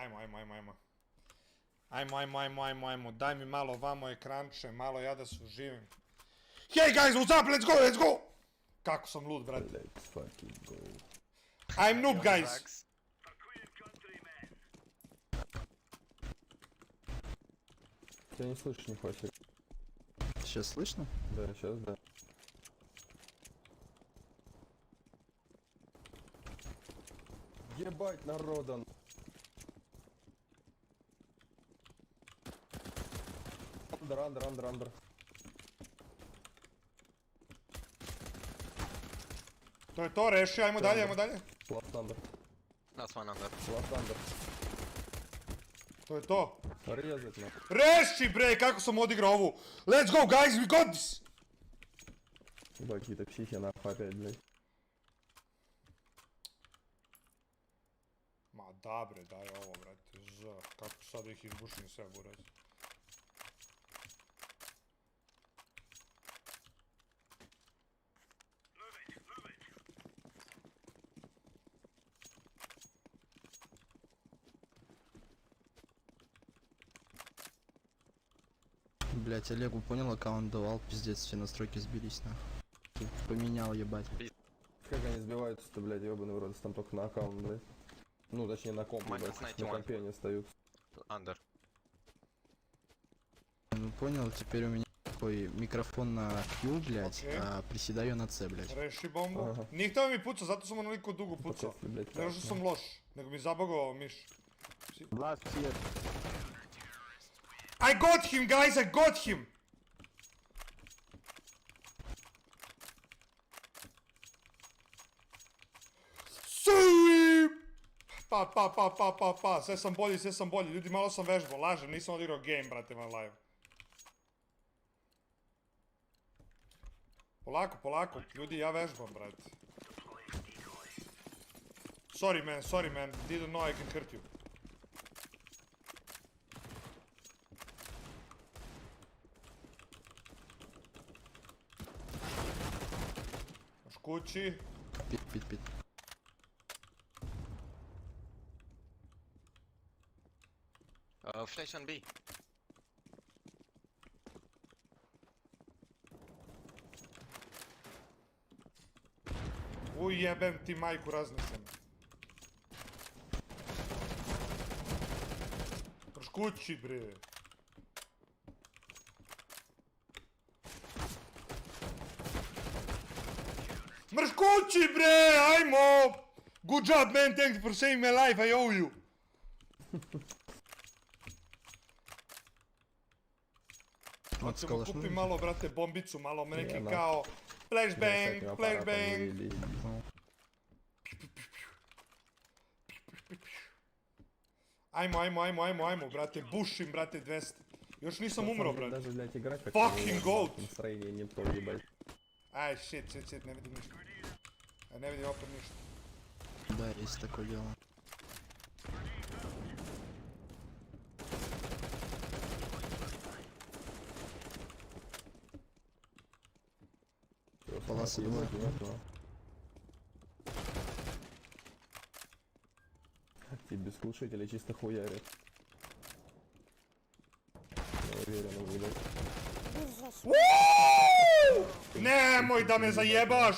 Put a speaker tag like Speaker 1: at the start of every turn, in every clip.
Speaker 1: Ajmo. Ajmo. Daj mi malo vamo ekranče, malo ja da se uživim. Hey guys, what's up? Let's go! Kako sam lud, brate.
Speaker 2: Let's fucking go.
Speaker 1: I'm noob, guys.
Speaker 2: Тебя не слышишь, не хватит.
Speaker 3: Сейчас слышно?
Speaker 2: Да, сейчас да. Ебать народа. Андер.
Speaker 1: To je to, reši, ajmo dalje.
Speaker 2: Last under.
Speaker 4: Last one under.
Speaker 2: Last under.
Speaker 1: To je to.
Speaker 2: Резать на.
Speaker 1: Reši, bre, kako sam odigrao ovu. Let's go, guys, we got this.
Speaker 2: Ебать, какие-то психи нахуй опять, блядь.
Speaker 1: Ma da, bre, daj ovo, brate. Kako sad ih izbušim sve, buraz.
Speaker 3: Блять, Олегу понял, аккаунт давал, пиздец, все настройки сбились, нахуй. Поменял, ебать.
Speaker 2: Как они сбиваются-то, блядь, ебаный в рот, там только на аккаунт, блядь. Ну, точнее, на комп, блядь, на компе они остаются.
Speaker 4: Under.
Speaker 3: Ну понял, теперь у меня такой микрофон на Q, блять,
Speaker 1: Окей.
Speaker 3: а приседаю на C, блять.
Speaker 1: Reši bombu.
Speaker 2: Aha.
Speaker 1: Nije htio mi pucao, zato sam onoliko dugo pucao.
Speaker 2: Počesti, blядь,
Speaker 1: Ne što sam loš, nego mi zabagao miš.
Speaker 3: Last here.
Speaker 1: I got him, guys, I got him! Sweep! Pa, sve sam bolji, ljudi, malo sam vežbao, lažem, nisam odigrao game, brate, man live. Polako, ljudi, ja vežbam, brate. Sorry man, didn't know I can hurt you. Još kući.
Speaker 3: Pit.
Speaker 4: Flash on B.
Speaker 1: Uj, jebem ti majku, raznesem. Još kući, bre. Mrš kući, bre, ajmo! Good job, man, thanks for saving my life, I owe you. Hoćemo kupim malo, brate, bombicu, malo neki kao flashbang. Ajmo, brate, bušim, brate, 200. Još nisam umro, brate.
Speaker 2: Даже, блядь, играть как
Speaker 1: Fucking goat!
Speaker 2: Настроение не то, ебать.
Speaker 1: Aj, shit, ne vidim ništa. Ne vidim opet ništa.
Speaker 3: Да, есть такое дело. Полоса
Speaker 2: ебать,
Speaker 3: двое.
Speaker 2: нету. Как тебе без глушителя чисто хуярят. Я уверен, ебать.
Speaker 1: Nemoj da me zajebaš!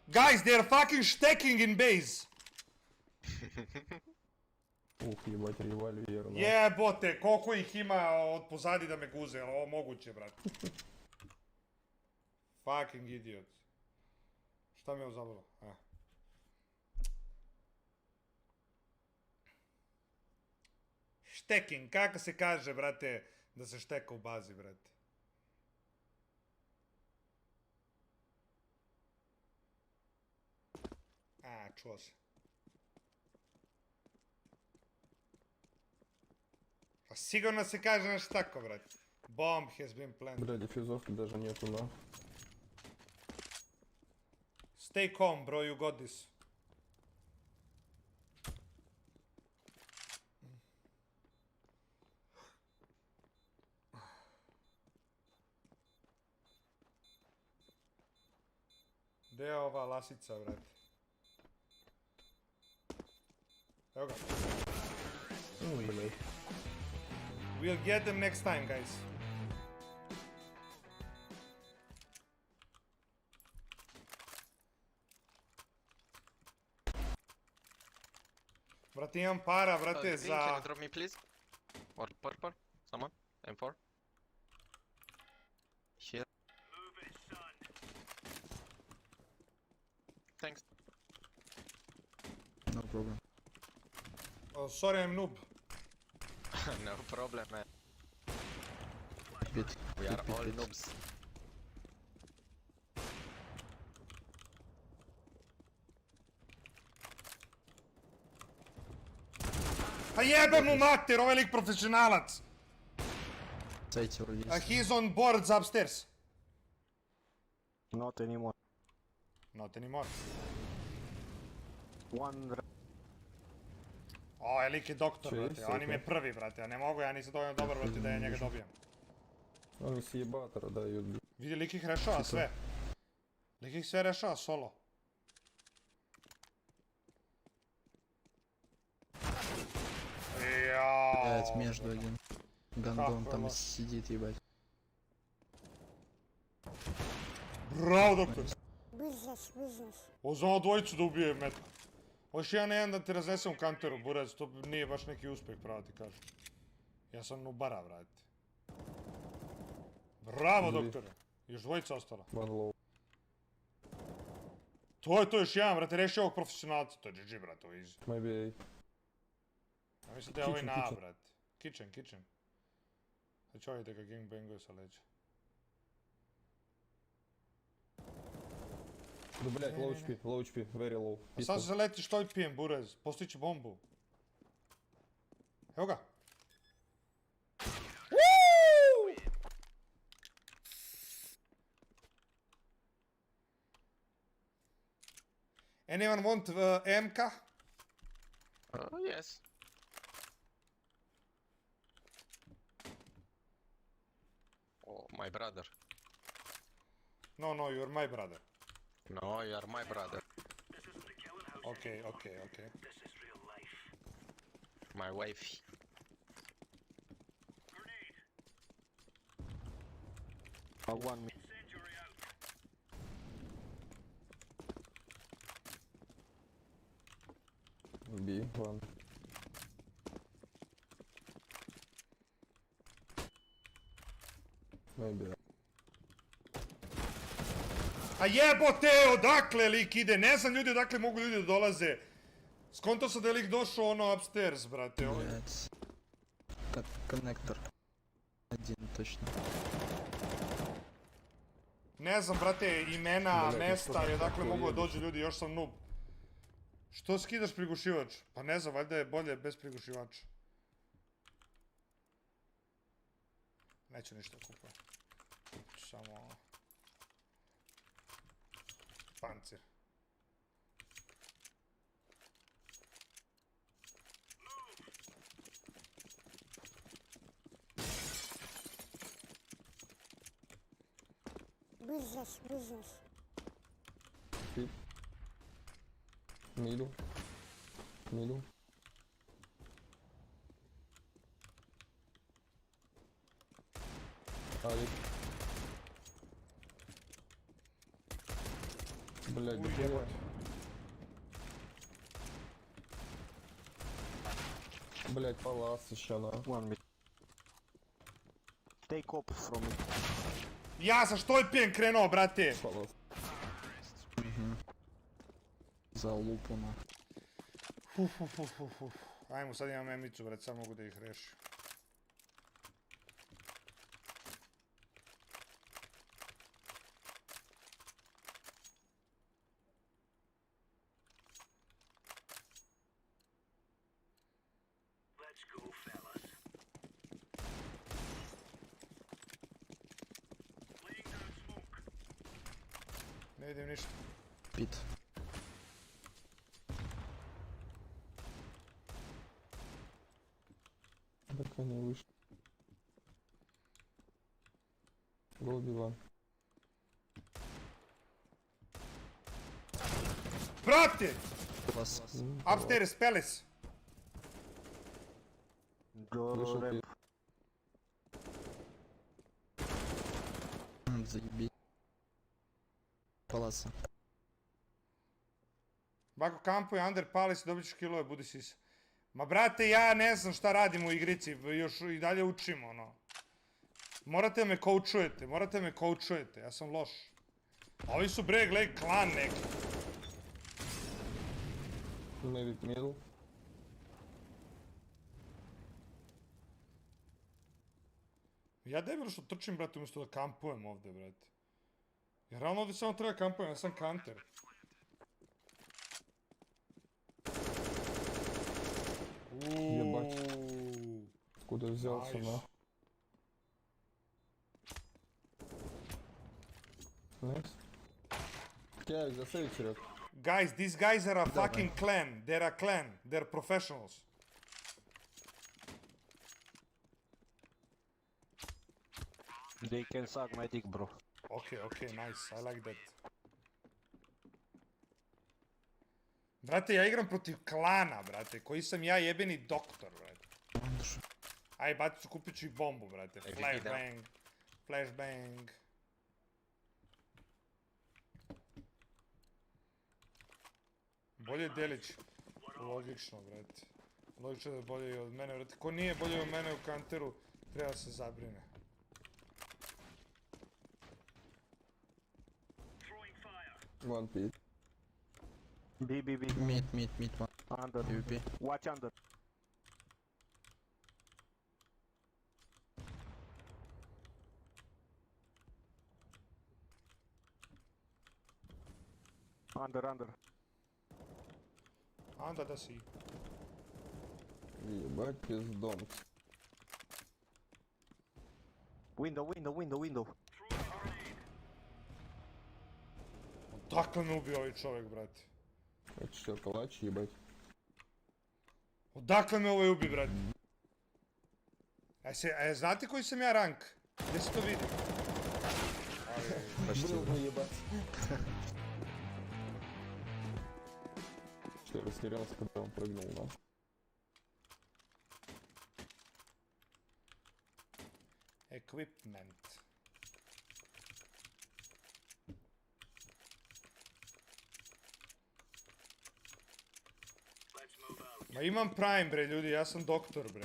Speaker 1: Guys, they are fucking stacking in base!
Speaker 2: Ух, ебать, револьвер, ну.
Speaker 1: Jebote, koliko ih ima od pozadi da me guze, jel ovo moguće, brate? Fucking idiot. Šta mi je ovo zabilo? Stacking, kako se kaže, brate, da se šteka u bazi, brate? Čuo se. Pa sigurno se kaže nešto tako, brate. Bomb has been planted.
Speaker 2: Бля, диффюзовки даже нету, но.
Speaker 1: Stay calm, bro, you got this. Gdje je ova lasica, brate? Evo ga.
Speaker 2: Блядь.
Speaker 1: We'll get them next time, guys. Brate, imam para, brate,
Speaker 4: Green, can you
Speaker 1: za...
Speaker 4: drop me please? Or purple? Someone? M4? Here. Thanks.
Speaker 3: No problem.
Speaker 1: Oh, sorry, I'm noob.
Speaker 4: No problem, man.
Speaker 3: Bit.
Speaker 4: We are
Speaker 3: Bit,
Speaker 4: all
Speaker 3: bit.
Speaker 4: noobs.
Speaker 1: Pa jebem mu mater, ovaj lik profesionalac.
Speaker 3: Site already.
Speaker 1: He's on boards upstairs.
Speaker 5: Not anymore.
Speaker 1: Not anymore.
Speaker 5: One
Speaker 1: Ovaj lik je doktor,
Speaker 2: Čiji,
Speaker 1: brate. On im je prvi, brate. Ja ne mogu, ja nisam dovoljno dobar, brate, da ja njega dobijem.
Speaker 2: Oni si jebatara daju odbi.
Speaker 1: Vidi, lik ih rešava sve. Lik ih sve rešava solo.
Speaker 3: Блять,
Speaker 1: Jao.
Speaker 3: между один. Гандон
Speaker 1: Как
Speaker 3: там
Speaker 1: его?
Speaker 3: сидит, ебать.
Speaker 1: Bravo, doktor.
Speaker 6: Business.
Speaker 1: O, za dvojicu da ubije metak. Hoćeš ja na jedan da te raznesem u kanteru, burac, to nije baš neki uspeh, pravo ti kažem. Ja sam nubara, vrati. Bravo,
Speaker 2: Zli.
Speaker 1: doktore. Još dvojica ostala.
Speaker 2: One low.
Speaker 1: To je još jedan, brate, reši ovog profesionalca. To je GG, brate, ovo je easy.
Speaker 2: Maybe A.
Speaker 1: Ja mislim da je ovaj
Speaker 2: Kitchen,
Speaker 1: na,
Speaker 2: kitchen.
Speaker 1: brate. Kitchen. Sad će ovaj da ga gangbanguje sa leđa.
Speaker 2: Да, блядь, low HP, very low.
Speaker 1: A sad se letiš toj pijem, burez. Postići bombu. Evo ga. Woo! Anyone want MK?
Speaker 4: Yes. Oh, my brother.
Speaker 1: No, you're my brother.
Speaker 4: No, you are my brother.
Speaker 1: Okay.
Speaker 4: My wife.
Speaker 5: one.
Speaker 2: B, one. Maybe A.
Speaker 1: A jebote, odakle lik ide? Ne znam ljudi odakle mogu ljudi da dolaze. Skonto sam da je lik došao ono upstairs, brate.
Speaker 3: Блять. Как коннектор. Один точно.
Speaker 1: Ne znam, brate, imena,
Speaker 2: Daleko,
Speaker 1: mesta
Speaker 2: što
Speaker 1: i odakle
Speaker 2: tako
Speaker 1: mogu da
Speaker 2: jebiš.
Speaker 1: dođu ljudi, još sam noob. Što skidaš prigušivač? Pa ne znam, valjda je bolje bez prigušivača. Neću ništa kupati. Samo... pancir.
Speaker 6: Business.
Speaker 2: Hit. Middle. Алик. Блядь, да
Speaker 1: Ой,
Speaker 2: хуя. Блядь, палас еще на.
Speaker 5: One mid. Take op from it.
Speaker 1: Ja sam što je pijen krenuo, brate!
Speaker 2: Палас.
Speaker 3: За лупу на.
Speaker 1: Ajmo, sad imam emicu, brate, sad mogu da ih rešim. Ne vidim ništa.
Speaker 3: Пит.
Speaker 2: Так они вышли. Голби ван.
Speaker 1: Brate!
Speaker 3: Класс.
Speaker 1: Upstairs, palace!
Speaker 5: Go
Speaker 2: Вышел
Speaker 5: ramp.
Speaker 2: пит.
Speaker 3: Заебись. Паласа.
Speaker 1: Bako kampuj, Ander, pali se, dobit ćeš kilove, budi sisa. Ma brate, ja ne znam šta radim u igrici, još i dalje učim, ono. Morate me coachujete, ja sam loš. Ovi su bre, gledaj, klan neki.
Speaker 2: Maybe middle.
Speaker 1: Ja debil što trčim, brate, umjesto da kampujem ovdje, brate. Jer realno ovdje samo treba kampujem, ja sam kanter.
Speaker 2: Ебать.
Speaker 1: Uuuu.
Speaker 2: Откуда взялся,
Speaker 1: Nice.
Speaker 2: на? Nice. Кяй, засейв, Серег.
Speaker 1: Guys, these guys are a fucking clan. They're a clan. They're professionals.
Speaker 5: They can suck my dick, bro.
Speaker 1: Okay, nice. I like that. Brate, ja igram protiv klana, brate, koji sam ja jebeni doktor, brate. Aj, baci, kupit ću i bombu, brate. Flashbang. Flashbang. Bolje je Delić. Logično, brate. Logično da je bolje i od mene, brate. Ko nije bolje od mene u kanteru, treba se zabrine.
Speaker 2: One pit.
Speaker 5: B.
Speaker 3: Mid, one.
Speaker 5: Under.
Speaker 3: PvP.
Speaker 5: Watch under. Under.
Speaker 1: Anda da si.
Speaker 2: Ебать, пиздон.
Speaker 5: Window.
Speaker 1: Odakle me ubio ovaj čovjek, brate?
Speaker 2: Это что, калач, ебать?
Speaker 1: Odakle me ovaj ubi, brate? Znate koji sam ja rank? Gdje se to vidi?
Speaker 2: Был бы ебать. Что, я растерялся, когда он прыгнул, на?
Speaker 1: Equipment. Ma imam Prime, bre, ljudi, ja sam doktor, bre.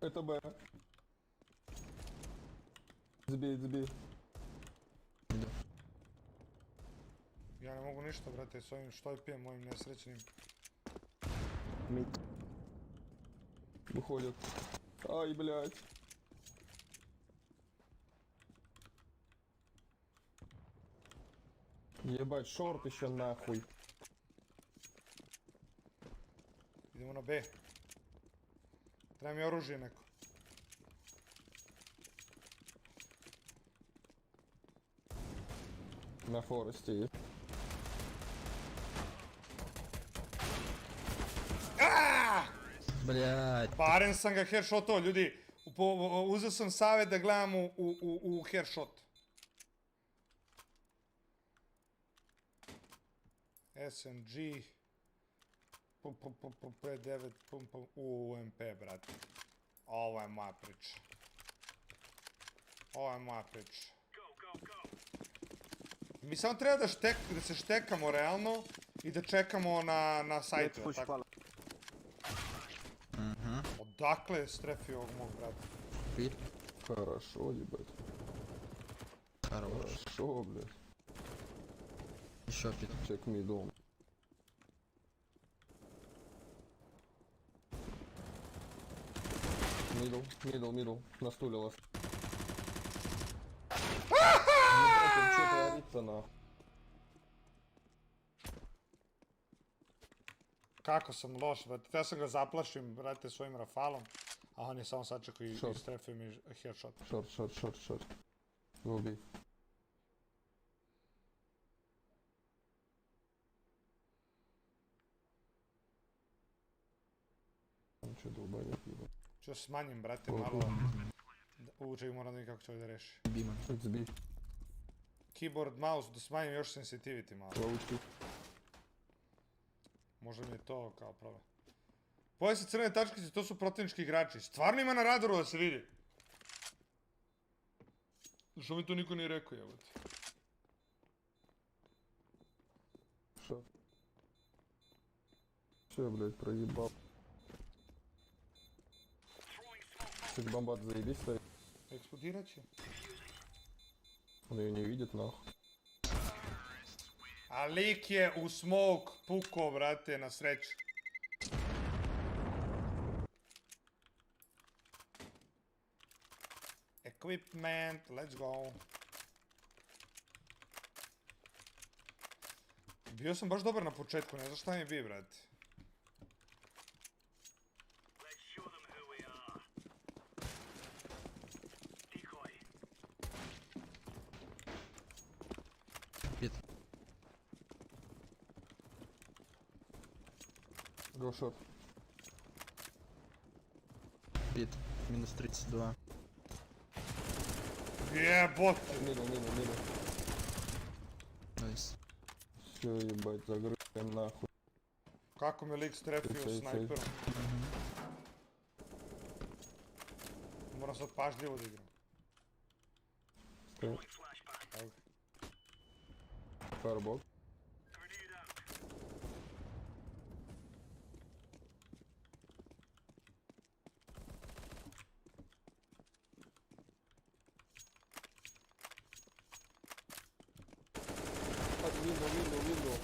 Speaker 2: Это Б. Забей.
Speaker 1: Ja ne mogu ništa, brate, s ovim štojpijem mojim nesrećnim.
Speaker 5: Mid.
Speaker 2: Выходит. Ай, блядь. Ебать, шорт еще нахуй.
Speaker 1: Idemo na B. Treba mi oružje neko.
Speaker 2: На форесте есть.
Speaker 3: Блядь.
Speaker 1: Barem sam ga headshotao, ljudi. Uzeo sam savjet da gledam u headshot. SMG. P9. UMP, brate. Ovo je moja priča. Mi samo treba da se štekamo realno i da čekamo na sajtu.
Speaker 5: Let's push
Speaker 1: Tako.
Speaker 5: pala.
Speaker 1: Odakle je strefio ovog mog brata?
Speaker 3: Пит.
Speaker 2: Хорошо, ебать.
Speaker 3: Хорош.
Speaker 2: Хорошо, блядь.
Speaker 3: Еще пит.
Speaker 2: Чек мидл. Мидл. На стуле лаз. Ебать, он что творится, нахуй?
Speaker 1: Kako sam loš, brate. Ja sam ga zaplašim, brate, svojim rafalom. A on je samo sačekao i
Speaker 2: Short.
Speaker 1: strefio mi headshot.
Speaker 2: Шорт. Go B. Он что, долбоёб, ебать?
Speaker 1: Ću smanjim, brate,
Speaker 2: Koliko?
Speaker 1: malo Čekaj, moram da vidim kako će ovdje reši.
Speaker 3: Бима.
Speaker 2: Хоть сбей.
Speaker 1: Keyboard, mouse, da smanjim još sensitivity malo.
Speaker 2: Ловушки.
Speaker 1: Možda mi je to kao problem. Poje se crvene tačkice, to su protivnički igrači. Stvarno ima na radaru da se vidi. Što mi to niko nije rekao, jebote.
Speaker 2: Шо? Че, блядь, проебал? Кстати, бомбат заебись стоит.
Speaker 1: Eksplodirat će.
Speaker 2: Он ее не видит, нахуй.
Speaker 1: A lik je u smoke puko, brate, na sreću. Equipment, let's go. Bio sam baš dobar na početku, ne znam šta mi bi, brate.
Speaker 3: Бит.
Speaker 2: Go short.
Speaker 3: Бит. Минус 32.
Speaker 1: Jebot!
Speaker 2: Мину.
Speaker 3: Найс.
Speaker 2: Все, ебать, загрызаем нахуй.
Speaker 1: Kako me lik strefio
Speaker 2: Sej.
Speaker 1: snajperom. Moram sad pažljivo da igram.
Speaker 2: Стой.
Speaker 1: Evo ga.
Speaker 2: Fireball. Window.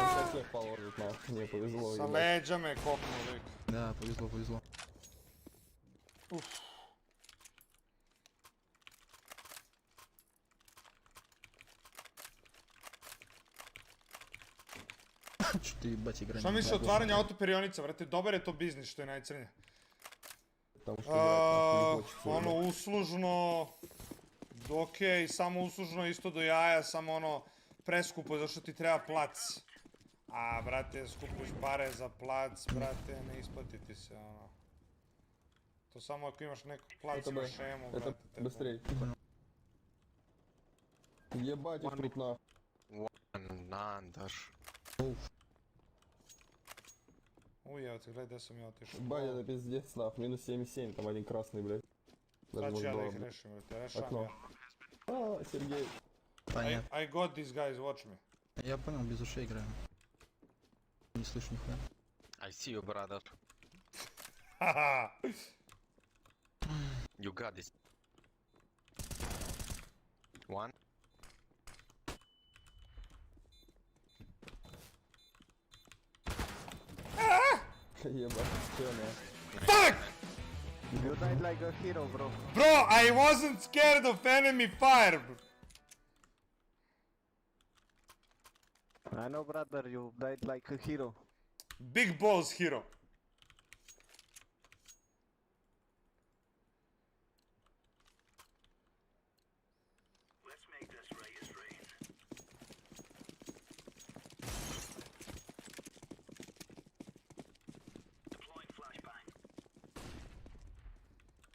Speaker 2: Он со всех положит, нахуй. Не повезло,
Speaker 1: Sa
Speaker 2: ебать.
Speaker 1: leđa me kopnuo lik.
Speaker 3: Да, повезло.
Speaker 1: Uf.
Speaker 3: Что ты, ебать, играешь?
Speaker 1: Šta misliš o otvaranju autoperionica, vrate, dobar je to biznis što je najcrnije.
Speaker 2: Потому что, блядь, нахуй, хочется,
Speaker 1: Ono
Speaker 2: ебать.
Speaker 1: uslužno, okej, samo uslužno isto do jaja, samo ono preskupo zašto ti treba plac. A, brate, skupiš pare za plac, brate, ne isplati ti se, ono. To samo ako imaš nekog placa
Speaker 2: Это
Speaker 1: na
Speaker 2: Б.
Speaker 1: šemu,
Speaker 2: Это
Speaker 1: brate. te-
Speaker 2: быстрее. Ебать их тут нахуй.
Speaker 4: Nandar.
Speaker 1: Uj, evo te, gledaj gdje sam ja otišao.
Speaker 2: Баня это пиздец, нахуй. Минус 77, там один красный, blядь. Даже
Speaker 1: Sad ću
Speaker 2: может
Speaker 1: ja da
Speaker 2: два,
Speaker 1: ih
Speaker 2: блядь.
Speaker 1: rešim, brate, rešavam
Speaker 2: Okno.
Speaker 1: ja.
Speaker 2: А, Сергей.
Speaker 3: Понятно.
Speaker 1: I got these guys, watch me.
Speaker 3: Я понял, без ушей играем. Не слышу нихуя.
Speaker 4: I see you, brother.
Speaker 1: Haha.
Speaker 4: You got this. One.
Speaker 2: Ебать, чё, на?
Speaker 1: Fuck!
Speaker 5: You died like a hero, bro.
Speaker 1: Bro, I wasn't scared of enemy fire, bro.
Speaker 5: I know, brother, you died like a hero.
Speaker 1: Big balls hero.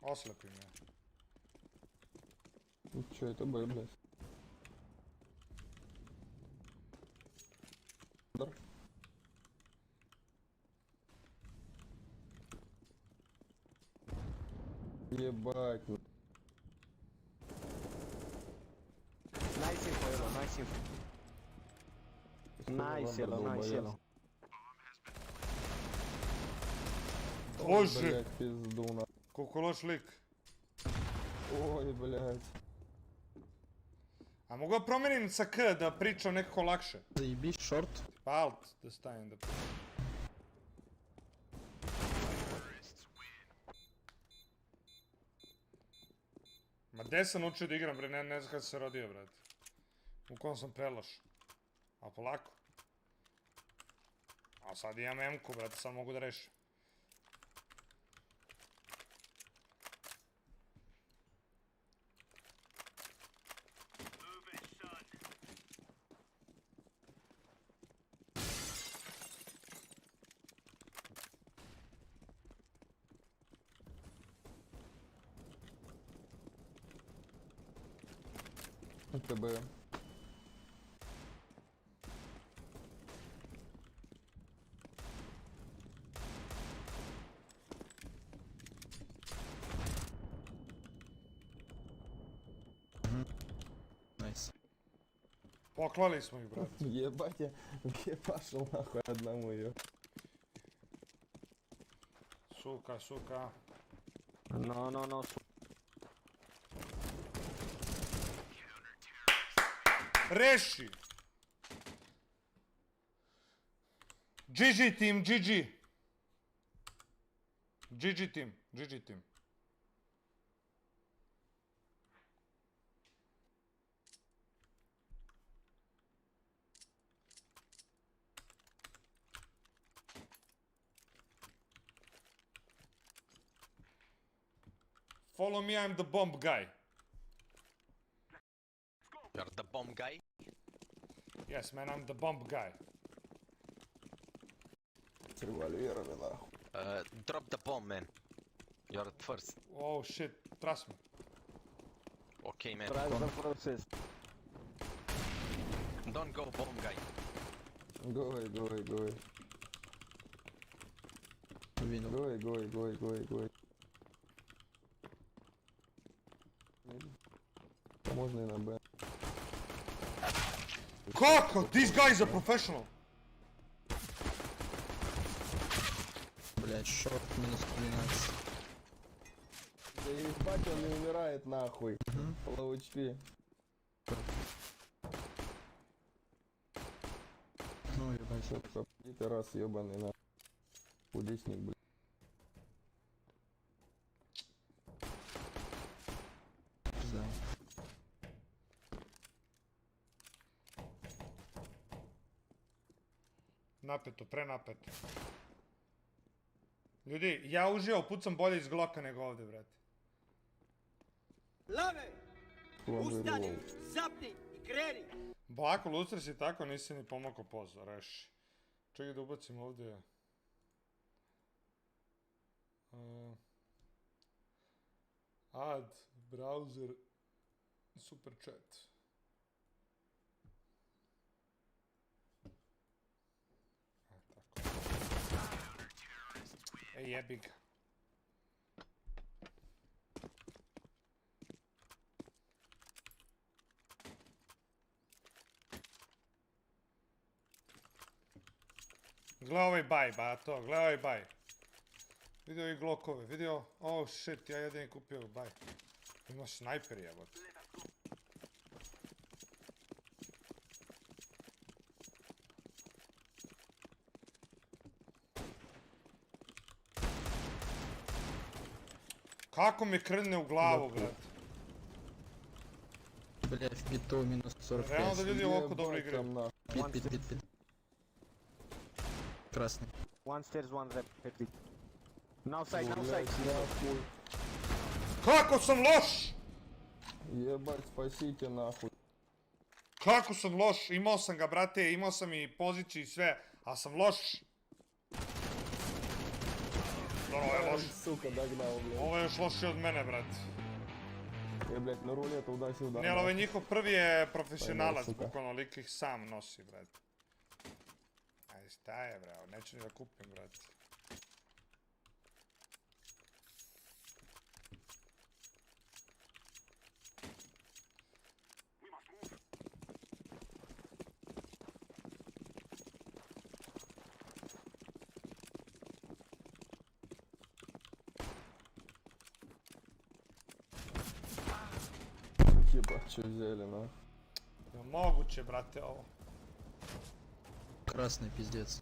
Speaker 1: Oslepim je.
Speaker 2: Ну чё, это Б, блядь. Да. Ебать, ну.
Speaker 5: Nice info, yellow, nice info. Nice yellow, nice yellow.
Speaker 1: Боже,
Speaker 2: Блядь, пизду на.
Speaker 1: koliko loš lik.
Speaker 2: Ой, блядь.
Speaker 1: A mogu da promijenim sa K da pričam nekako lakše?
Speaker 3: Заебись, шорт.
Speaker 1: Alt da stavim da... Ma gde sam učio da igram, bre, ne znam kada sam se rodio, brate. U kom sam preloš. A polako. A sad imam M-ku, brate, sad mogu da rešim.
Speaker 2: ТБ.
Speaker 3: Найс.
Speaker 1: Poklali smo ih, brate.
Speaker 2: Ебать, я где пошел нахуй одному ее.
Speaker 1: Suka, suka.
Speaker 5: No, no, no.
Speaker 1: Reši! GG team, GG! GG team, GG team. Follow me, I'm the bomb guy.
Speaker 4: You're the bomb guy.
Speaker 1: Yes, man, I'm the bomb guy.
Speaker 2: С револьверами нахуй.
Speaker 4: Drop the bomb, man. You're at first.
Speaker 1: Oh shit, trust me.
Speaker 4: Okay, man.
Speaker 5: Try the process.
Speaker 4: Don't go bomb guy.
Speaker 2: Go away, go away, go away.
Speaker 3: Увидел.
Speaker 2: Go away, go away, go away, go away, go away. Можно и на Б.
Speaker 1: Kako? This guy is a professional.
Speaker 3: Блять, шорт минус 12.
Speaker 2: Да ебать, он не умирает нахуй. Low HP.
Speaker 3: Ну ебать.
Speaker 2: Все, попадите раз, ебаный на. Кудесник, блядь.
Speaker 3: Пизда.
Speaker 1: Napeto, prenapeto. Ljudi, ja uživo pucam bolje iz Glocka nego ovdje, brate.
Speaker 7: Lave,
Speaker 2: План
Speaker 7: ustani,
Speaker 2: reload.
Speaker 7: zapni i kreni.
Speaker 1: Bako, lustri si tako, nisi ni pomako pozor, reši. Čekaj da ubacim ovdje. Add, browser, super chat. Tako. Ej, jebi ga. Gle ovaj baj, bato, gle ovaj baj. Vidio i glokove, vidio? Oh shit, ja jedini kupio baj. Ima snajper jebot. Kako mi krne u glavu, brate?
Speaker 3: Блять, в питу минус
Speaker 1: Realno da
Speaker 3: 45.
Speaker 1: ljudi ovako dobro
Speaker 2: Ебать
Speaker 1: igraju.
Speaker 2: там нахуй.
Speaker 3: Пит. Красный.
Speaker 5: One stairs, one rep. Hit. Now side, now
Speaker 2: Блядь,
Speaker 5: side.
Speaker 2: нахуй.
Speaker 1: Kako sam loš!
Speaker 2: Ебать, спасите нахуй.
Speaker 1: Kako sam loš! Imao sam ga, brate, imao sam i poziciju i sve, a sam loš. Dobro, ovo je loš.
Speaker 2: Сука, догнал, блядь.
Speaker 1: Ovo je još lošije od mene, brate.
Speaker 2: Я, блядь, на руле туда-сюда.
Speaker 1: Ne, ali ovaj njihov prvi je profesionalac,
Speaker 2: suka.
Speaker 1: bukvalno lik ih sam nosi, brate. Aj, šta je, bravo, neću ni da kupim, brate.
Speaker 2: Ебать, что взяли, нахуй.
Speaker 1: Ja, moguće, brate, ovo.
Speaker 3: Красный пиздец.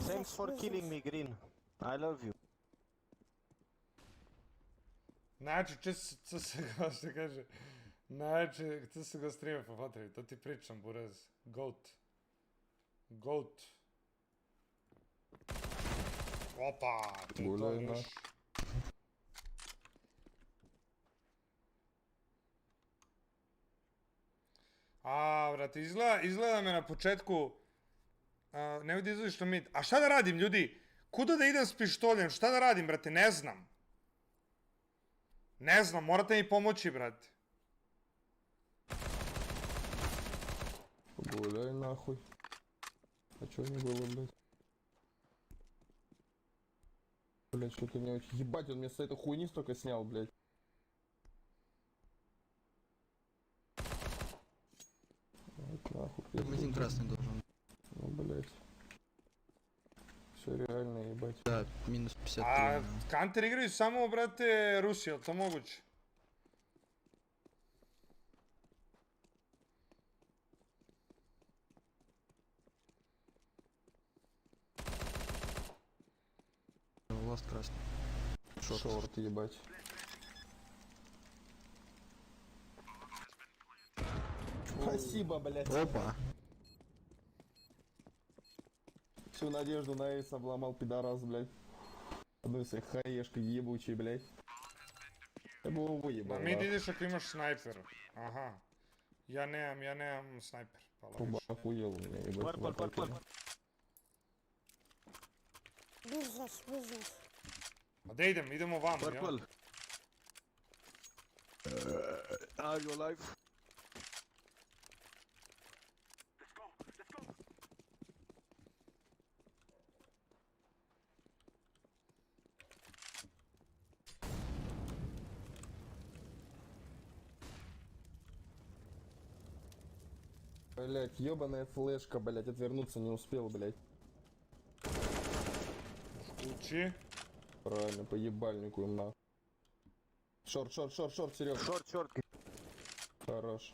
Speaker 5: Thanks for killing me, Green. I love you.
Speaker 1: Znači, co se ga, što kaže, znači, co se ga streame po potrebi, to ti pričam, burez. Goat. Goat. Opa, to je to
Speaker 2: Gulaj,
Speaker 1: još. A, brate, izgleda me na početku, ne vidi izgleda što mi, a šta da radim, ljudi? Kuda da idem s pištoljem, šta da radim, brate, ne znam. Ne znam, morate mi pomoći, brate.
Speaker 2: Гуляй нахуй. А чё не было, блядь? Блядь, что-то мне очень... Ебать, он мне с этой хуйни столько снял, блядь. Вот нахуй.
Speaker 3: Там один
Speaker 2: пиздец.
Speaker 3: красный должен быть.
Speaker 2: Ну, блядь. Все реально, ебать.
Speaker 3: Да, минус 53.
Speaker 1: A
Speaker 3: да.
Speaker 1: Counter igraju samo, brate, Rusi, je li to moguće?
Speaker 3: Ласт красный.
Speaker 2: Шорт, ебать. Спасибо, блядь.
Speaker 3: Опа!
Speaker 2: Всю надежду на эйс обломал, пидорас, блядь. Одной своей хаешкой ебучей, блядь. Я бы его выебал.
Speaker 1: Na mid
Speaker 2: нахуй.
Speaker 1: ideš ako imaš snajper. Aha. Ja nemam snajper. Pa
Speaker 2: Труба
Speaker 1: logično.
Speaker 2: охуел у меня, ебать.
Speaker 5: Purple, purple.
Speaker 6: Business, business.
Speaker 1: A da idem, idemo vamo, ja?
Speaker 5: Purple. Are you alive?
Speaker 2: Блядь, ебаная флешка, блядь, отвернуться не успел, блядь.
Speaker 1: Uči.
Speaker 2: Правильно, по ебальнику им на. Шорт, Серега.
Speaker 5: Short, short.
Speaker 2: Хорош.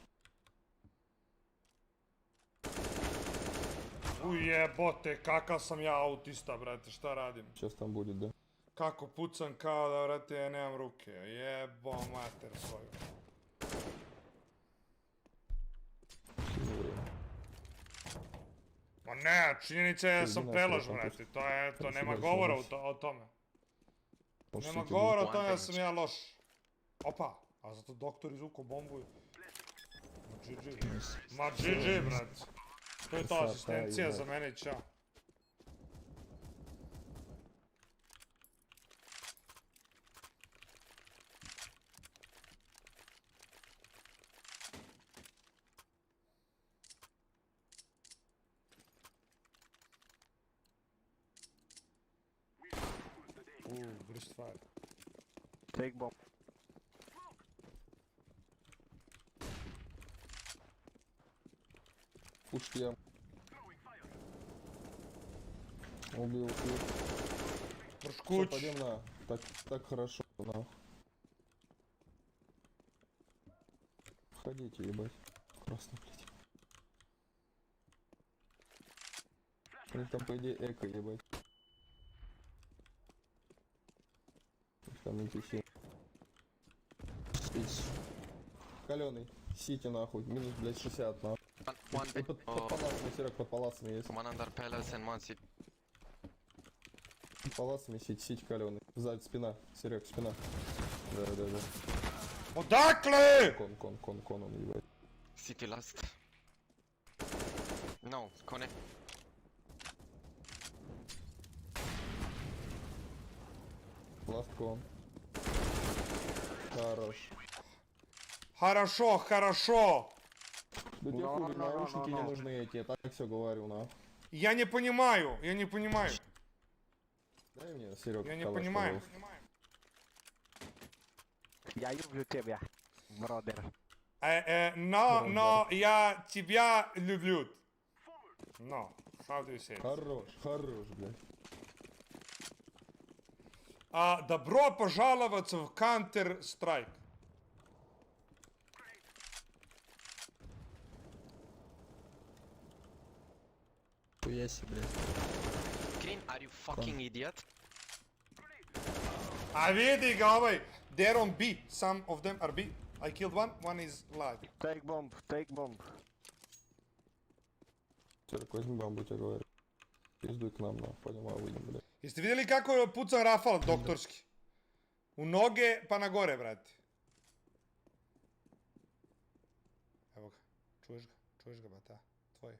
Speaker 1: Ujebote, kakav sam ja autista, brate, šta radim?
Speaker 2: Сейчас там будет, да?
Speaker 1: Kako pucam kao da, brate, ja nemam ruke. Jebo mater svoju.
Speaker 2: Сильно время.
Speaker 1: Ma ne, činjenica je da sam
Speaker 2: Jedina
Speaker 1: prelaž,
Speaker 2: sreća,
Speaker 1: brate, to
Speaker 2: Tam si
Speaker 1: nema
Speaker 2: baš
Speaker 1: govora
Speaker 2: loš.
Speaker 1: o tome.
Speaker 2: Может,
Speaker 1: Nema
Speaker 2: City
Speaker 1: govora o
Speaker 4: One
Speaker 1: tome da sam
Speaker 4: damage.
Speaker 1: ja loš. Opa, a zato doktor izvukao bombu. Ma GG. Ma GG, brate. To je to
Speaker 2: Sad,
Speaker 1: asistencija
Speaker 2: taj,
Speaker 1: za mene i čao. Burst fire.
Speaker 5: Take bomb.
Speaker 2: Пушки я. Убил. Все,
Speaker 1: Prškuć.
Speaker 2: пойдем на. Так хорошо, на. Входите, ебать. Красный, блядь. У них там, по идее, эко, ебать. У них там NPC.
Speaker 3: Спиц.
Speaker 2: Каленый. Сити, нахуй. Минус, блядь, 60, нахуй.
Speaker 4: One bit.
Speaker 2: Под паласами, Серег, под паласами есть.
Speaker 4: One under palace and one city.
Speaker 2: Под паласами сить каленый. Сзади спина. Серег, спина. Да.
Speaker 1: Odakle?
Speaker 2: Кон, он ебать.
Speaker 4: City last. No, connect.
Speaker 2: Ласт кон. Хорош.
Speaker 1: Хорошо, хорошо.
Speaker 2: Да тебе
Speaker 5: No,
Speaker 2: хули,
Speaker 5: no, no,
Speaker 2: наушники
Speaker 5: no,
Speaker 2: не
Speaker 5: no.
Speaker 2: нужны эти, я так все говорю, на.
Speaker 1: Я не понимаю, я не понимаю.
Speaker 2: Дай мне, Серег,
Speaker 1: Я не
Speaker 2: калаш,
Speaker 1: понимаю.
Speaker 2: пожалуйста.
Speaker 5: Я люблю тебя, бродер.
Speaker 1: No, я тебя люблю. No, how do you say it?
Speaker 2: Хорош, блядь.
Speaker 1: Добро пожаловать в Counter-Strike.
Speaker 3: Хуя себе.
Speaker 4: Green, are you fucking idiot?
Speaker 1: A vidi ga ovaj, they're on B, some of them are B. I killed one is live.
Speaker 5: Take bomb, take bomb.
Speaker 2: Серег, возьми бамбу, тебе говорю. Пиздуй к нам, на. Пойдем, выйдем, блядь.
Speaker 1: Jeste vidjeli kako je pucan Rafal doktorski? U noge pa na gore, brate. Evo ga, čuješ ga, bata, tvoj.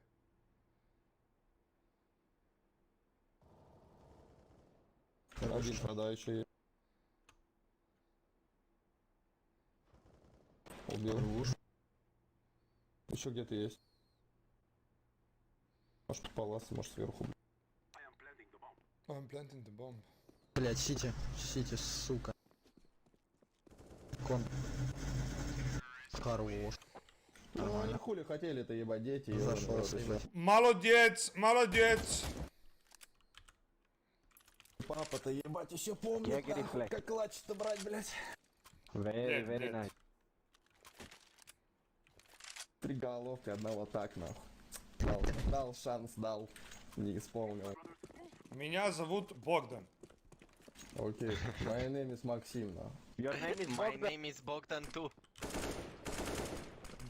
Speaker 2: Один продающий. Убил. Еще где-то есть. Может под паласом, может сверху.
Speaker 1: I'm planting the bomb.
Speaker 3: Блять, сити, сука. Кон. Хорош.
Speaker 2: Ну они хули хотели-то ебать, дети.
Speaker 3: Зашел,
Speaker 2: ебаный в рот,
Speaker 3: съебать.
Speaker 1: Молодец, молодец.
Speaker 2: Папа-то ебать еще помнит,
Speaker 5: Егерь и
Speaker 2: нахуй,
Speaker 5: флаг.
Speaker 2: как клатч-то брать, блять.
Speaker 5: Very, very
Speaker 1: Dead.
Speaker 5: nice.
Speaker 2: 3 головки, одного так, нахуй. Дал шанс, дал. Не исполнил.
Speaker 1: Меня зовут Богдан.
Speaker 2: Окей. My name is Максим, нахуй.
Speaker 5: Your name is
Speaker 4: My
Speaker 5: Bogdan?
Speaker 4: name is Bogdan too.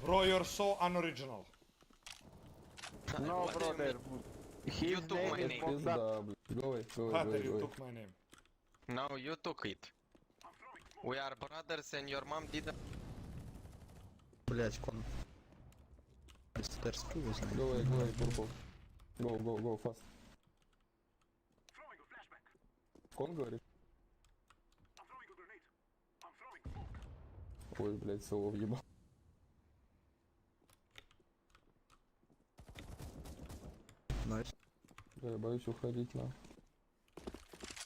Speaker 1: Bro, you're so unoriginal.
Speaker 5: No,
Speaker 4: What do you
Speaker 5: brother. His
Speaker 4: took
Speaker 5: name
Speaker 4: my
Speaker 5: is
Speaker 4: name.
Speaker 5: Bogdan.
Speaker 2: Пизда, блядь. Go away, go away,
Speaker 1: Brother,
Speaker 2: go away,
Speaker 1: you
Speaker 2: go away.
Speaker 1: took my name.
Speaker 4: Now you took it. We are brothers and your mom didn't.
Speaker 3: Блять, кон. Стэрс его знает.
Speaker 2: Go away, go away, purple. Go, fast. Кон говорит? Ой, блядь, соло въебал.
Speaker 3: Найс.
Speaker 2: Да, я боюсь уходить, на.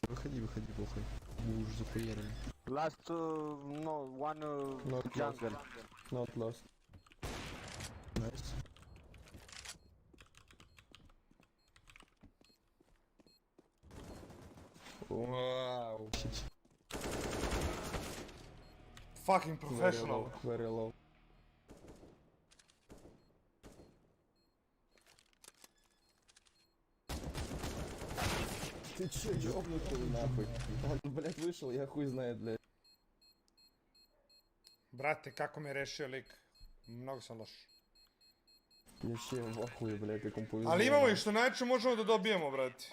Speaker 3: Выходи, похуй. Мы уже захуярили.
Speaker 5: Last, no, one
Speaker 2: Not lost.
Speaker 5: jungle.
Speaker 2: Not lost.
Speaker 3: Найс.
Speaker 2: Вау.
Speaker 3: Сити.
Speaker 1: Fucking
Speaker 2: Very
Speaker 1: professional.
Speaker 2: low, very low. Ты чё, ёбнутый нахуй? Он, блядь, вышел, я хуй знает, блядь.
Speaker 1: Brate, kako me rešio lik. Mnogo sam loš.
Speaker 2: Я ще в ахуе, блядь, как он повезло.
Speaker 1: Ali imamo ih što najče možemo da dobijemo, brate.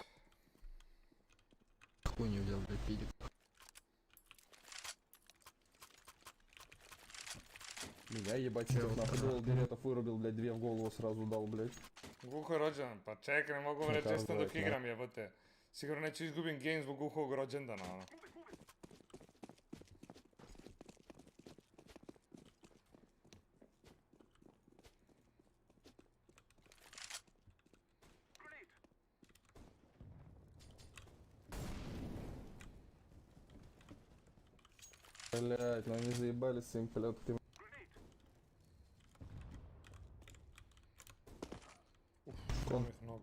Speaker 3: Хуйню взял, блядь, пидик.
Speaker 2: Меня ебать, чё, нахуй делал билетов, вырубил, блядь, 2 в голову сразу дал, blядь.
Speaker 1: Guho je rođendan, pa čekaj, ne mogu vam reći
Speaker 2: Čekaj,
Speaker 1: čestam dok
Speaker 2: brate.
Speaker 1: igram jebote. Sigurno neću izgubim game zbog Guhovog rođendana, ono.
Speaker 2: Блядь, ну они заебались с своим полетками.
Speaker 1: Imam ih mnogo.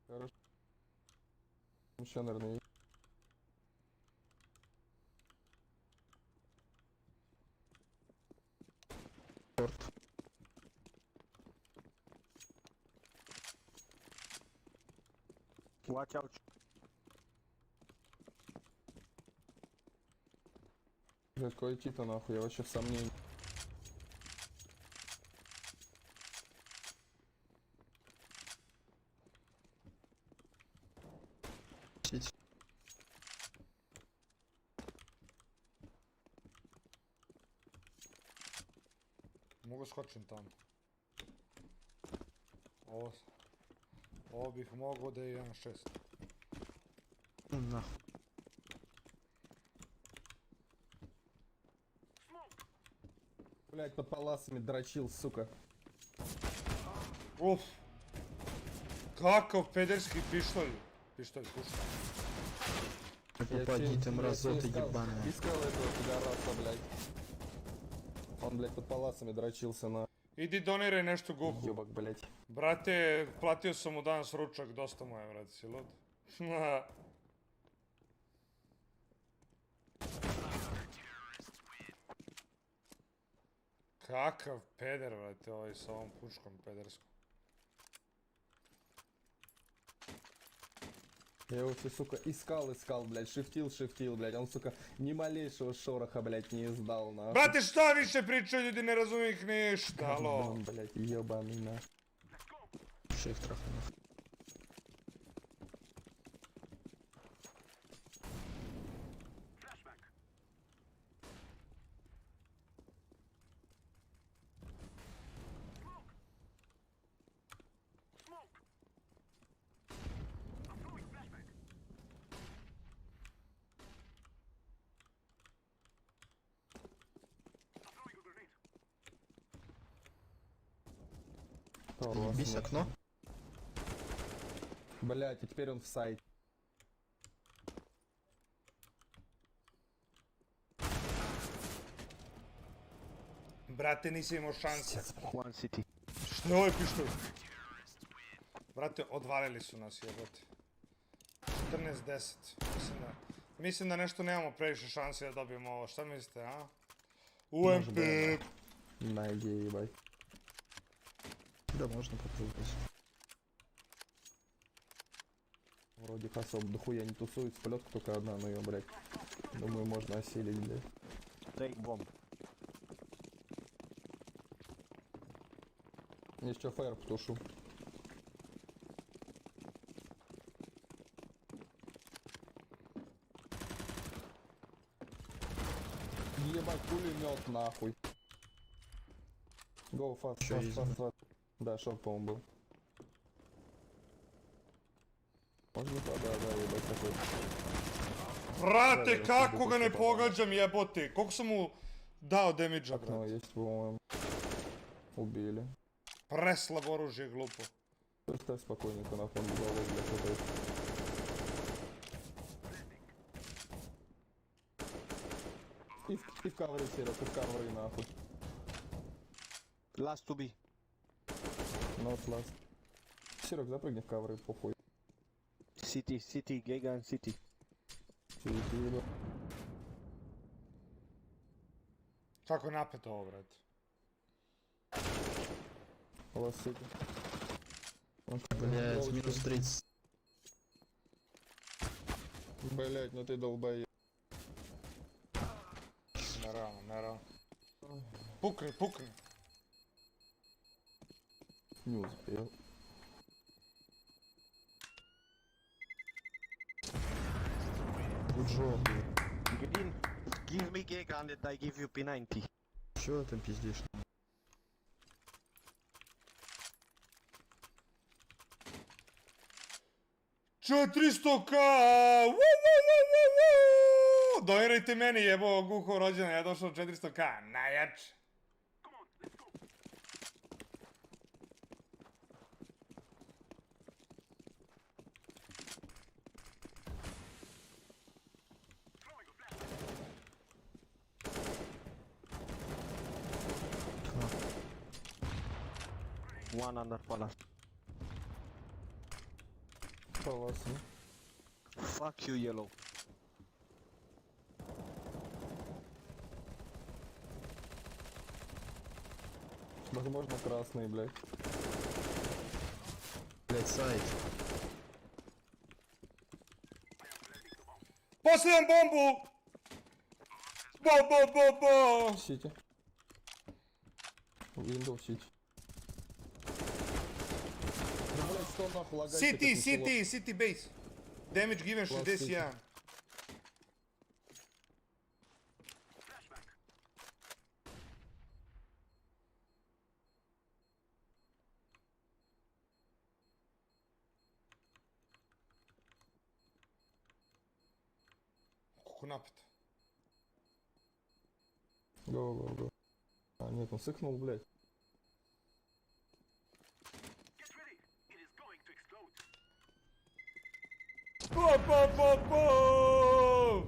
Speaker 2: Хорошо. Еще, наверное,
Speaker 3: Торт.
Speaker 5: Watch out.
Speaker 2: блядь, куда идти-то нахуй, я вообще в сомнении.
Speaker 3: Сити.
Speaker 1: Mogu skočim tamo. Ovo bih mogao da je 1.6.
Speaker 3: Нахуй.
Speaker 2: Блядь, под паласами дрочил, сука.
Speaker 1: Uf! Kakav pederski pištolj. Pištolj, puška.
Speaker 3: Не попади ты, мразота ебаная.
Speaker 2: Искал этого пидораса, блядь. Он, блядь, под паласами дрочился на
Speaker 1: Idi doniraj nešto Guhu.
Speaker 2: ёбок, блядь.
Speaker 1: Brate, platio sam mu danas ručak, dosta mu je, brate, si lud? Kakav peder, brate, ovaj sa ovom puškom pederskom.
Speaker 2: Я его все, сука, искал, блядь, шифтил, блядь. Он, сука, ни малейшего шороха, блядь, не издал, нахуй.
Speaker 1: Brate, šta više pričaju, ljudi ne razumiju ih ništa, alo?
Speaker 2: Он, блядь, ебаный, на.
Speaker 3: Шейх трахай нахуй. Ебись окно.
Speaker 2: Блять, и теперь он в сайт.
Speaker 1: Brate, nisi imao šanse.
Speaker 5: One city.
Speaker 1: Što je ovaj pištolj? Brate, odvalili su nas, jebote. 14-10. Mislim da nešto nemamo previše šanse da dobijemo ovo. Šta mislite, a? UMP!
Speaker 2: Найди, ебать.
Speaker 3: Да, можно попробовать.
Speaker 2: Вроде особо дохуя не тусуется, полетка только одна, но ее, блядь. Думаю, можно осилить, блядь.
Speaker 5: Take bomb.
Speaker 2: Еще фаер потушу. Ебать, пулемет нахуй. Go fast,
Speaker 3: Ещё
Speaker 2: fast,
Speaker 3: есть,
Speaker 2: fast, fast. Да, шорт, по-моему, был. Можно, да, ебать, такой.
Speaker 1: Brate,
Speaker 2: Da,
Speaker 1: kako
Speaker 2: da,
Speaker 1: ga ne
Speaker 2: da.
Speaker 1: pogađam, jebote? Koliko sam mu dao damage-a,
Speaker 2: Окно
Speaker 1: brate?
Speaker 2: есть, по-моему. Убили.
Speaker 1: Preslabo oružje, glupo.
Speaker 2: Ставь спокойненько на фон головы, блядь, что-то. И в кавры, Серег, и в кавры, нахуй.
Speaker 5: Last to be.
Speaker 2: Not last. Серег, запрыгни в кавры, похуй.
Speaker 5: City, city, Giga and city.
Speaker 2: Ебать.
Speaker 1: Kako je napeto ovo, brate?
Speaker 2: Last city.
Speaker 3: Блять, минус 30.
Speaker 2: Блять, ну ты долбоеб.
Speaker 1: Naravno, naravno. Pukni, pukni.
Speaker 2: Не успел.
Speaker 3: Good job.
Speaker 5: Green, give me Giga and I give you P90.
Speaker 3: Чё там пиздишь?
Speaker 1: 400k! Donirajte meni, jebo, Guho rođena, ja došao 400k, najjače.
Speaker 5: One under palace.
Speaker 2: Согласен.
Speaker 5: Fuck you, yellow.
Speaker 2: Возможно, красный, блядь.
Speaker 3: Блять, сайт.
Speaker 1: Postavljam bombu! Bo!
Speaker 2: Сити. Windows Сити. Да, блядь, что нахуй лагать?
Speaker 1: City base. Damage given
Speaker 2: Plus
Speaker 1: 61. Kako napeto.
Speaker 2: Го. А, нет, он сыкнул, блядь.
Speaker 1: Bo!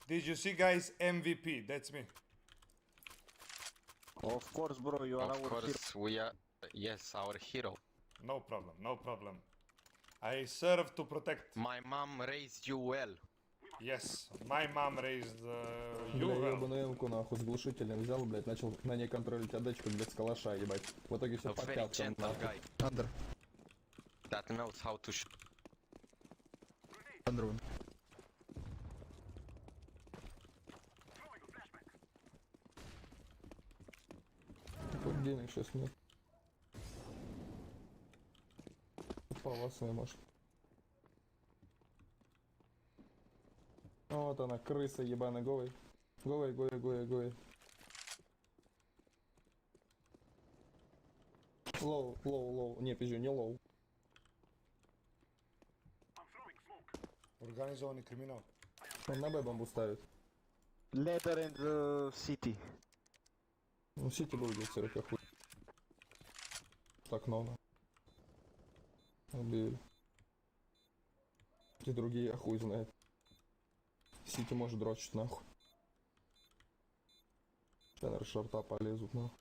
Speaker 1: Did you see, guys? MVP, that's me.
Speaker 5: Of course, bro, you are
Speaker 4: Of
Speaker 5: our hero.
Speaker 4: course, we are. Yes, our hero.
Speaker 1: No problem, no problem. I serve to protect.
Speaker 4: My mom raised you well.
Speaker 1: Yes, my mom raised you
Speaker 2: Бля,
Speaker 1: well.
Speaker 2: ебаную эмку нахуй с глушителем взял, блядь, начал на ней контролить отдачку, блядь, с калаша, ебать. В итоге все
Speaker 4: A
Speaker 2: по
Speaker 4: very
Speaker 2: пяткам,
Speaker 4: gentle
Speaker 2: нахуй.
Speaker 4: guy
Speaker 3: Андер.
Speaker 4: that knows how to shoot.
Speaker 3: Андер вон.
Speaker 2: Какой денег сейчас нет. Полосная, может. Вот она, крыса ебаный, голый. Голый. Лоу. Не, пизжу, не лоу.
Speaker 1: Organizovani kriminal.
Speaker 2: Он на Б бомбу ставит.
Speaker 5: Leather and city.
Speaker 2: Ну, Сити будет, все равно хуй. Так, ново. Убили. И другие хуй знает. Сити может дрочить нахуй. Сейчас, наверное, шорта полезут нахуй.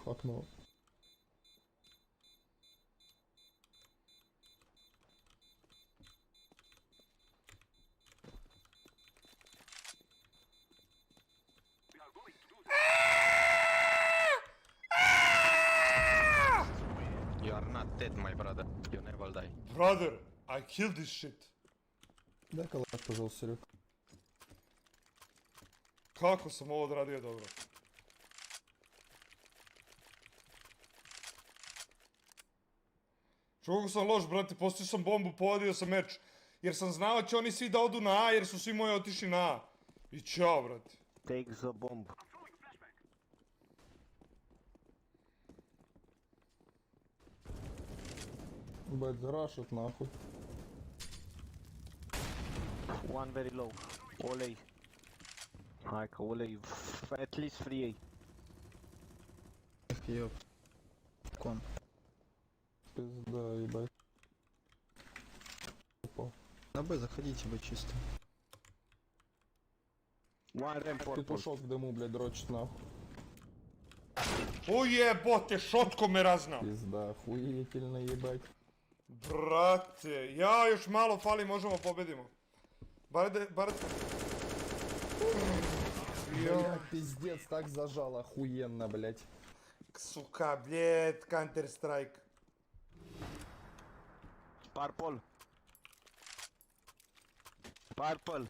Speaker 2: Окно.
Speaker 4: You are not dead, my brother. You never die.
Speaker 1: Brother, I killed this shit.
Speaker 2: Дай калаш, пожалуйста, Серег.
Speaker 1: Kako sam ovo odradio dobro. Čovjek sam loš, brate, postio sam bombu, povadio sam meč. Jer sam znao će oni svi da odu na A, jer su svi moji otišli na A. I ćao, brate.
Speaker 5: Take the bomb.
Speaker 2: Блять, зарашит нахуй.
Speaker 5: One very low. All A. Like all A. At least 3 A.
Speaker 3: Эх, ёп. Кон.
Speaker 2: Пизда, ебать. Упал.
Speaker 3: На Б заходите вы чисто.
Speaker 5: One ramp purple.
Speaker 2: Петушок в дыму, блядь, дрочит нахуй.
Speaker 1: Ujebote, šotko me raznao.
Speaker 2: Пизда, охуительно, ебать.
Speaker 1: Brate, ja još malo fali, možemo pobedimo. Bar...
Speaker 2: Блядь, пиздец, так зажал, охуенно, блядь.
Speaker 1: Suka, bljet, Counter Strike.
Speaker 5: Purple. Purple.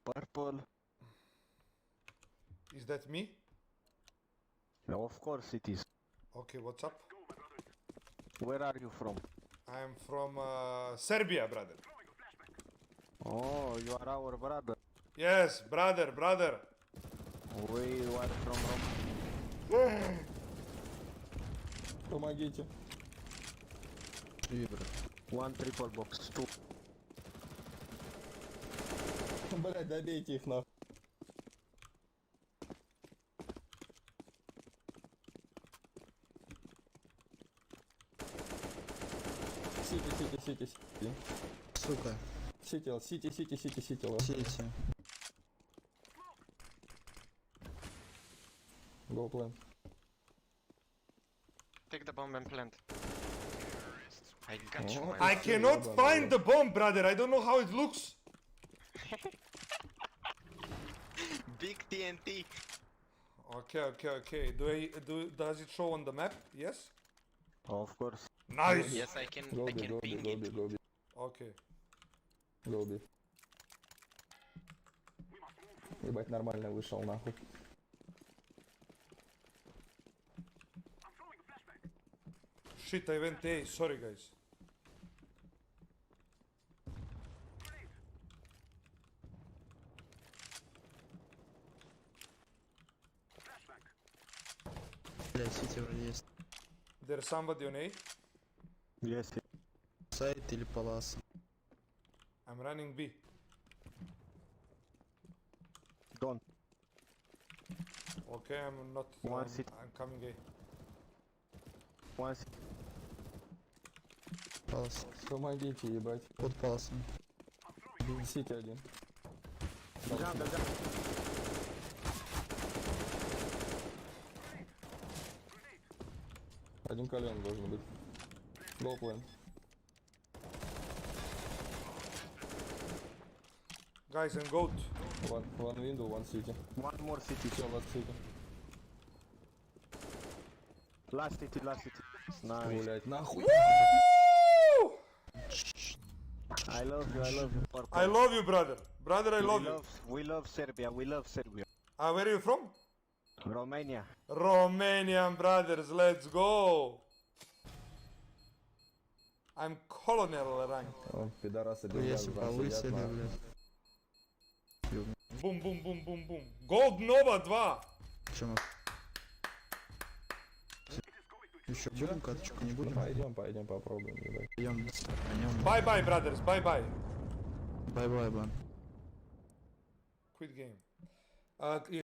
Speaker 5: Purple.
Speaker 1: Is that me?
Speaker 5: Of course it is.
Speaker 1: Okay, what's up?
Speaker 5: Where are you from?
Speaker 1: I'm from Serbia, brother.
Speaker 5: Oh, you are our brother.
Speaker 1: Yes, brother, brother.
Speaker 5: We are from Rome.
Speaker 2: Помогите.
Speaker 3: Живи, брат.
Speaker 5: One triple box. 2.
Speaker 2: Блядь, добейте их нахуй. Сити.
Speaker 3: Сука.
Speaker 2: Сити, ладно.
Speaker 3: Сети.
Speaker 2: Go plan.
Speaker 4: Take the bomb and plant. I got you,
Speaker 2: Oh,
Speaker 4: man.
Speaker 1: I cannot find the bomb, brother. I don't know how it looks.
Speaker 4: Big TNT.
Speaker 1: Okay. Does it show on the map? Yes?
Speaker 5: Of course.
Speaker 1: Nice.
Speaker 4: Yes, I can
Speaker 2: Go
Speaker 4: ping
Speaker 2: B.
Speaker 4: it.
Speaker 1: Okay.
Speaker 2: Go B. Ебать, нормально вышел нахуй.
Speaker 1: Shit, I went A. Sorry, guys.
Speaker 3: Блядь, сети вроде есть.
Speaker 1: There's somebody on A.
Speaker 5: Yes.
Speaker 3: Сайт или палас.
Speaker 1: I'm running B.
Speaker 5: Don't.
Speaker 1: Okay, I'm not.
Speaker 5: One city.
Speaker 1: I'm coming A.
Speaker 5: One.
Speaker 3: Палас.
Speaker 2: Помогите, ебать.
Speaker 3: Под паласом.
Speaker 2: Сити один.
Speaker 5: Jungle.
Speaker 2: Один колен должен быть. Go plan.
Speaker 1: Guys, and goat.
Speaker 2: One window, one city.
Speaker 5: One more city.
Speaker 2: Все, last city.
Speaker 5: Last city. Nice.
Speaker 2: Блять, нахуй.
Speaker 5: I love you. Purple.
Speaker 1: I love you, brother. Brother, I love you.
Speaker 5: We love Serbia.
Speaker 1: Where are you from?
Speaker 5: Romania.
Speaker 1: Romanian brothers, let's go. I'm colonel rank.
Speaker 2: О, пидорасы
Speaker 3: Ну, если
Speaker 2: там сидят,
Speaker 3: повысили,
Speaker 2: нахуй.
Speaker 3: блядь.
Speaker 1: Boom. Gold Nova 2.
Speaker 3: Чё, Еще будем каточку, не
Speaker 2: Ну,
Speaker 3: будем?
Speaker 2: пойдем попробуем, ебать.
Speaker 3: Пойдем, пойдем.
Speaker 1: Bye-bye, brothers, bye-bye.
Speaker 3: Бай-бай, Бан.
Speaker 1: Quit game.